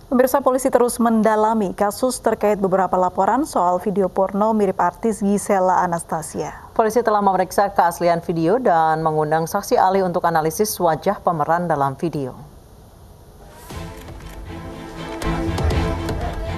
Pemirsa, polisi terus mendalami kasus terkait beberapa laporan soal video porno mirip artis Gisela Anastasia. Polisi telah memeriksa keaslian video dan mengundang saksi ahli untuk analisis wajah pemeran dalam video.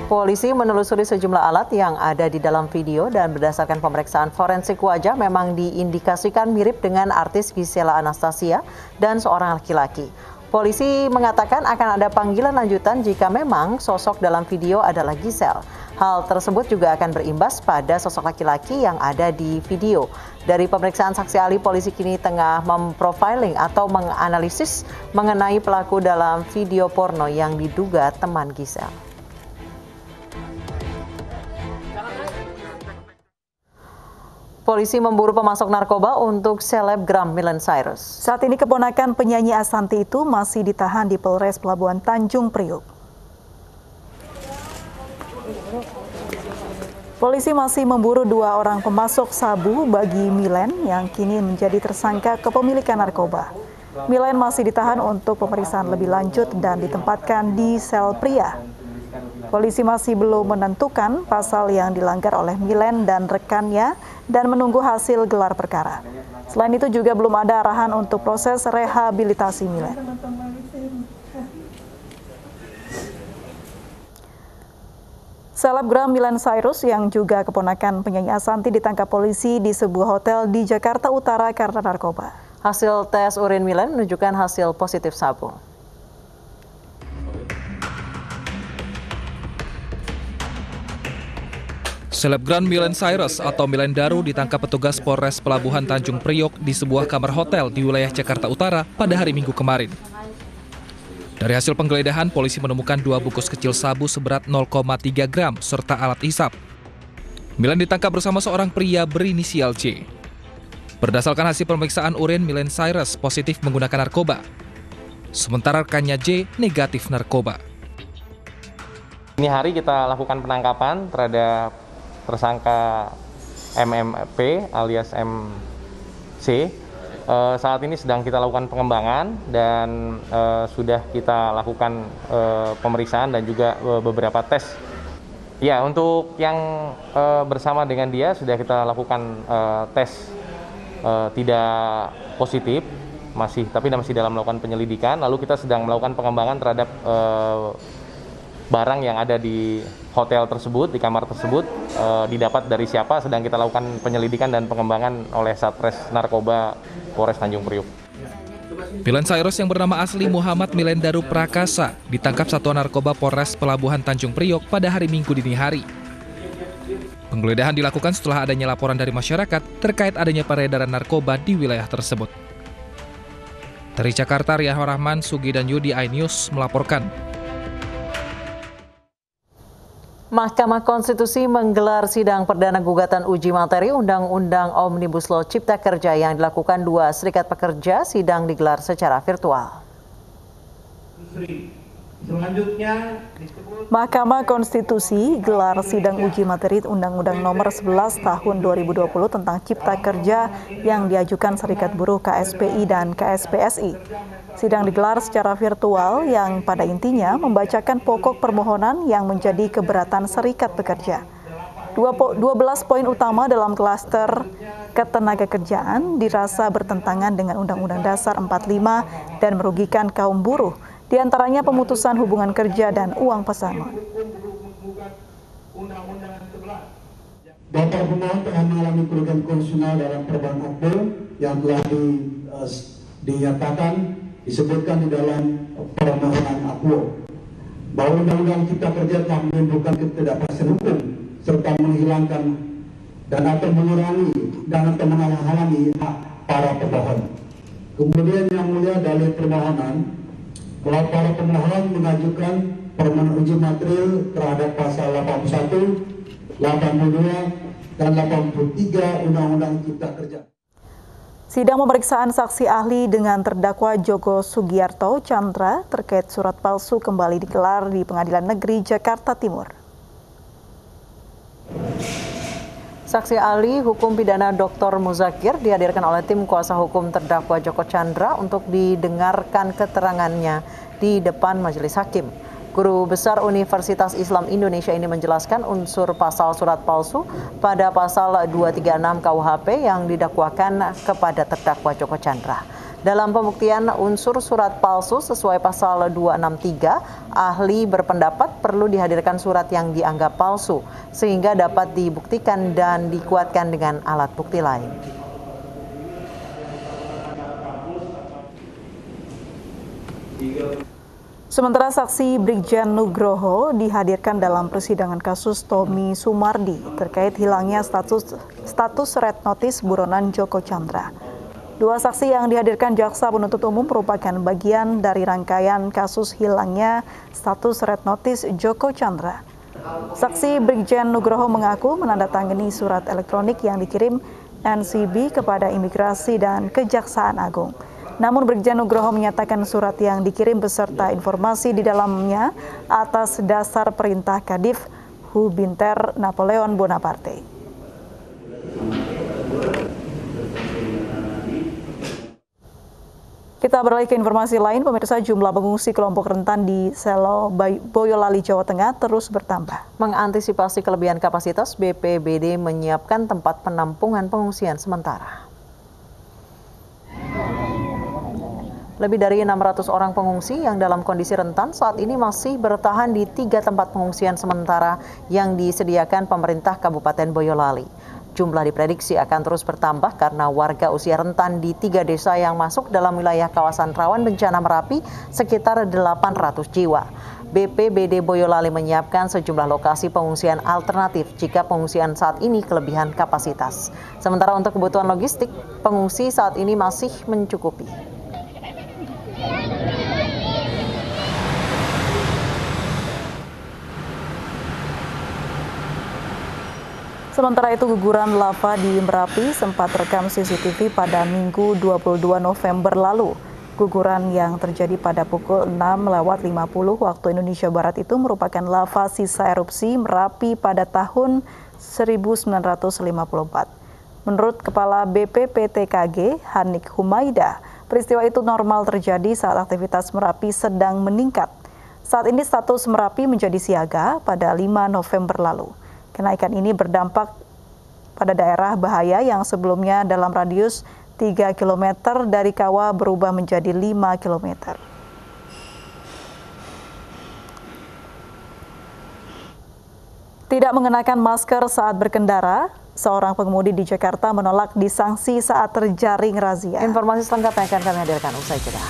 Polisi menelusuri sejumlah alat yang ada di dalam video dan berdasarkan pemeriksaan forensik wajah memang diindikasikan mirip dengan artis Gisela Anastasia dan seorang laki-laki. Polisi mengatakan akan ada panggilan lanjutan jika memang sosok dalam video adalah Giselle. Hal tersebut juga akan berimbas pada sosok laki-laki yang ada di video. Dari pemeriksaan saksi ahli, polisi kini tengah memprofiling atau menganalisis mengenai pelaku dalam video porno yang diduga teman Giselle. Polisi memburu pemasok narkoba untuk selebgram Miley Cyrus. Saat ini keponakan penyanyi Ashanty itu masih ditahan di Polres Pelabuhan Tanjung Priok. Polisi masih memburu 2 orang pemasok sabu bagi Miley yang kini menjadi tersangka kepemilikan narkoba. Miley masih ditahan untuk pemeriksaan lebih lanjut dan ditempatkan di sel pria. Polisi masih belum menentukan pasal yang dilanggar oleh Miley dan rekannya dan menunggu hasil gelar perkara. Selain itu juga belum ada arahan untuk proses rehabilitasi Miley. Selebgram Miley Cyrus yang juga keponakan penyanyi Ashanty ditangkap polisi di sebuah hotel di Jakarta Utara karena narkoba. Hasil tes urin Miley menunjukkan hasil positif sabu. Selebgram Miley Cyrus atau Miley Daru ditangkap petugas Polres Pelabuhan Tanjung Priok di sebuah kamar hotel di wilayah Jakarta Utara pada hari Minggu kemarin. Dari hasil penggeledahan, polisi menemukan 2 bungkus kecil sabu seberat 0,3 gram serta alat hisap. Miley ditangkap bersama seorang pria berinisial C. Berdasarkan hasil pemeriksaan urin, Miley Cyrus positif menggunakan narkoba. Sementara rekannya J negatif narkoba. Ini hari kita lakukan penangkapan terhadap tersangka MMP alias MC. Saat ini sedang kita lakukan pengembangan dan sudah kita lakukan pemeriksaan dan juga beberapa tes. Ya, untuk yang bersama dengan dia sudah kita lakukan tes tidak positif, tapi masih dalam melakukan penyelidikan. Lalu kita sedang melakukan pengembangan terhadap barang yang ada di hotel tersebut, di kamar tersebut, didapat dari siapa, sedang kita lakukan penyelidikan dan pengembangan oleh Satres Narkoba Polres Tanjung Priok. Miley Cyrus yang bernama asli Muhammad Miley Daru Prakasa ditangkap Satuan Narkoba Polres Pelabuhan Tanjung Priok pada hari Minggu dini hari. Penggeledahan dilakukan setelah adanya laporan dari masyarakat terkait adanya peredaran narkoba di wilayah tersebut. Dari Jakarta, Rian Rahman, Sugi dan Yudi, iNews melaporkan. Mahkamah Konstitusi menggelar sidang perdana gugatan uji materi Undang-Undang Omnibus Law Cipta Kerja yang dilakukan 2 serikat pekerja. Sidang digelar secara virtual. Mahkamah Konstitusi gelar sidang uji materi Undang-Undang Nomor 11 Tahun 2020 tentang Cipta Kerja yang diajukan Serikat Buruh KSPI dan KSPSI. Sidang digelar secara virtual yang pada intinya membacakan pokok permohonan yang menjadi keberatan serikat pekerja. 12 poin utama dalam klaster ketenagakerjaan dirasa bertentangan dengan Undang-Undang Dasar 45 dan merugikan kaum buruh, diantaranya pemutusan hubungan kerja dan uang pesangon. Bapak pemohon telah mengalami kerugian konstitusional dalam perubahan akte yang telah dinyatakan disebutkan di dalam permohonan akuo bahwa Undang-Undang Cipta Kerja telah menimbulkan ketidakpastian hukum serta menghilangkan dan atau mengurangi dan atau menghalangi hak para pemohon. Kemudian yang mulia dalil permohonan bahwa para pemohon mengajukan permohonan uji materi terhadap pasal 81, 82 dan 83 Undang-Undang Cipta Kerja. Sidang pemeriksaan saksi ahli dengan terdakwa Joko Sugiarto Chandra terkait surat palsu kembali digelar di Pengadilan Negeri Jakarta Timur. Saksi ahli hukum pidana Dr. Muzakir dihadirkan oleh tim kuasa hukum terdakwa Joko Chandra untuk didengarkan keterangannya di depan majelis hakim. Guru Besar Universitas Islam Indonesia ini menjelaskan unsur pasal surat palsu pada pasal 236 KUHP yang didakwakan kepada terdakwa Joko Chandra. Dalam pembuktian unsur surat palsu sesuai pasal 263, ahli berpendapat perlu dihadirkan surat yang dianggap palsu sehingga dapat dibuktikan dan dikuatkan dengan alat bukti lain. Sementara saksi Brigjen Nugroho dihadirkan dalam persidangan kasus Tommy Sumardi terkait hilangnya status red notice buronan Joko Chandra. Dua saksi yang dihadirkan jaksa penuntut umum merupakan bagian dari rangkaian kasus hilangnya status red notice Joko Chandra. Saksi Brigjen Nugroho mengaku menandatangani surat elektronik yang dikirim NCB kepada Imigrasi dan Kejaksaan Agung. Namun Brigjen Nugroho menyatakan surat yang dikirim beserta informasi di dalamnya atas dasar perintah Kadif Hubinter Napoleon Bonaparte. Kita beralih ke informasi lain, pemirsa. Jumlah pengungsi kelompok rentan di Selo Boyolali, Jawa Tengah terus bertambah. Mengantisipasi kelebihan kapasitas, BPBD menyiapkan tempat penampungan pengungsian sementara. Lebih dari 600 orang pengungsi yang dalam kondisi rentan saat ini masih bertahan di 3 tempat pengungsian sementara yang disediakan pemerintah Kabupaten Boyolali. Jumlah diprediksi akan terus bertambah karena warga usia rentan di 3 desa yang masuk dalam wilayah kawasan rawan bencana Merapi sekitar 800 jiwa. BPBD Boyolali menyiapkan sejumlah lokasi pengungsian alternatif jika pengungsian saat ini kelebihan kapasitas. Sementara untuk kebutuhan logistik, pengungsi saat ini masih mencukupi. Sementara itu, guguran lava di Merapi sempat rekam CCTV pada Minggu 22 November lalu. Guguran yang terjadi pada pukul 6:50 waktu Indonesia Barat itu merupakan lava sisa erupsi Merapi pada tahun 1954. Menurut Kepala BPPTKG, Hanik Humaida, peristiwa itu normal terjadi saat aktivitas Merapi sedang meningkat. Saat ini status Merapi menjadi siaga pada 5 November lalu. Kenaikan ini berdampak pada daerah bahaya yang sebelumnya dalam radius 3 km dari kawah berubah menjadi 5 km. Tidak mengenakan masker saat berkendara, seorang pengemudi di Jakarta menolak disanksi saat terjaring razia. Informasi selengkapnya akan kami hadirkan usai jeda.